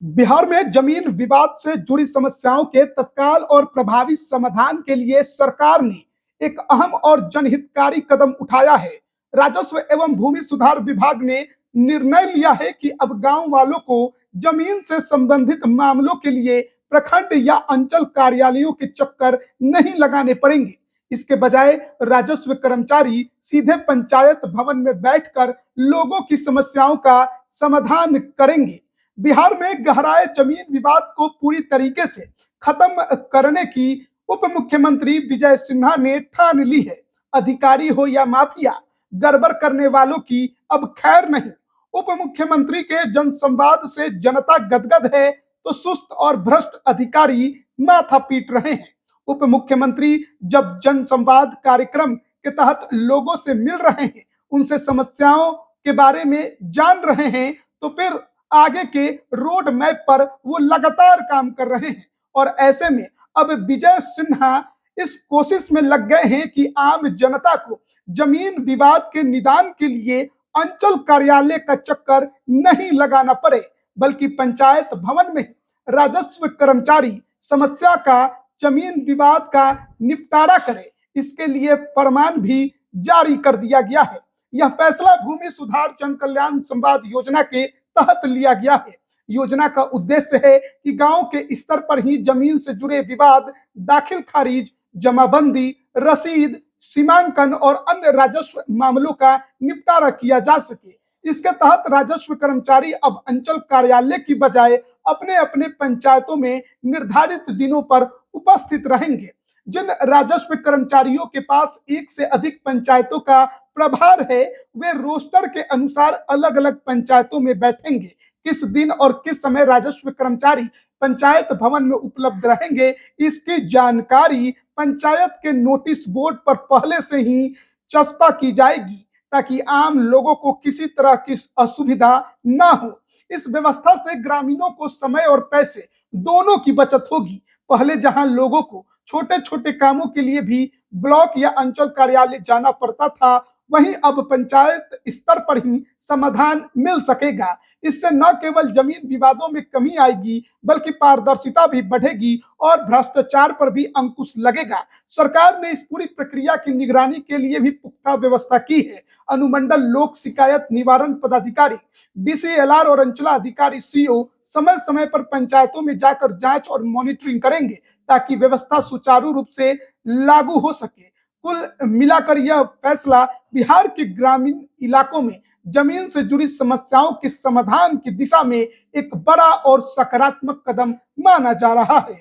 बिहार में जमीन विवाद से जुड़ी समस्याओं के तत्काल और प्रभावी समाधान के लिए सरकार ने एक अहम और जनहितकारी कदम उठाया है। राजस्व एवं भूमि सुधार विभाग ने निर्णय लिया है कि अब गांव वालों को जमीन से संबंधित मामलों के लिए प्रखंड या अंचल कार्यालयों के चक्कर नहीं लगाने पड़ेंगे। इसके बजाय राजस्व कर्मचारी सीधे पंचायत भवन में बैठकर लोगों की समस्याओं का समाधान करेंगे। बिहार में गहराए जमीन विवाद को पूरी तरीके से खत्म करने की उप मुख्यमंत्री विजय सिन्हा ने ठान ली है। अधिकारी हो या माफिया, गड़बड़ करने वालों की अब खैर नहीं। उप मुख्यमंत्री के जनसंवाद से जनता गदगद है तो सुस्त और भ्रष्ट अधिकारी माथा पीट रहे हैं। उप मुख्यमंत्री जब जनसंवाद कार्यक्रम के तहत लोगों से मिल रहे हैं, उनसे समस्याओं के बारे में जान रहे हैं, तो फिर आगे के रोड मैप पर वो लगातार काम कर रहे हैं। और ऐसे में अब विजय सिन्हा इस कोशिश में लग गए हैं कि आम जनता को जमीन विवाद के निदान के लिए अंचल कार्यालय का चक्कर नहीं लगाना पड़े, बल्कि पंचायत भवन में राजस्व कर्मचारी समस्या का, जमीन विवाद का निपटारा करे। इसके लिए फरमान भी जारी कर दिया गया है। यह फैसला भूमि सुधार जन कल्याण संवाद योजना के तहत लिया गया है। योजना का उद्देश्य है कि गांव के स्तर पर ही जमीन से जुड़े विवाद, दाखिल खारिज, जमाबंदी, रसीद, सीमांकन और अन्य राजस्व मामलों का निपटारा किया जा सके। इसके तहत राजस्व कर्मचारी अब अंचल कार्यालय की बजाय अपने अपने पंचायतों में निर्धारित दिनों पर उपस्थित रहेंगे। जिन राजस्व कर्मचारियों के पास एक से अधिक पंचायतों का प्रभार है, वे रोस्टर के अनुसार अलग अलग पंचायतों में बैठेंगे। किस दिन और किस समय राजस्व कर्मचारी पंचायत भवन में उपलब्ध रहेंगे, इसकी जानकारी पंचायत के नोटिस बोर्ड पर पहले से ही चस्पा की जाएगी, ताकि आम लोगों को किसी तरह की असुविधा ना हो। इस व्यवस्था से ग्रामीणों को समय और पैसे दोनों की बचत होगी। पहले जहां लोगों को छोटे छोटे कामों के लिए भी ब्लॉक या अंचल कार्यालय जाना पड़ता था, वहीं अब पंचायत स्तर पर ही समाधान मिल सकेगा। इससे न केवल जमीन विवादों में कमी आएगी, बल्कि पारदर्शिता भी बढ़ेगी और भ्रष्टाचार पर भी अंकुश लगेगा। सरकार ने इस पूरी प्रक्रिया की निगरानी के लिए भी पुख्ता व्यवस्था की है। अनुमंडल लोक शिकायत निवारण पदाधिकारी, डीसीएलआर और अंचलाधिकारी सीओ समय समय पर पंचायतों में जाकर जांच और मॉनिटरिंग करेंगे, ताकि व्यवस्था सुचारू रूप से लागू हो सके। कुल मिलाकर यह फैसला बिहार के ग्रामीण इलाकों में जमीन से जुड़ी समस्याओं के समाधान की दिशा में एक बड़ा और सकारात्मक कदम माना जा रहा है।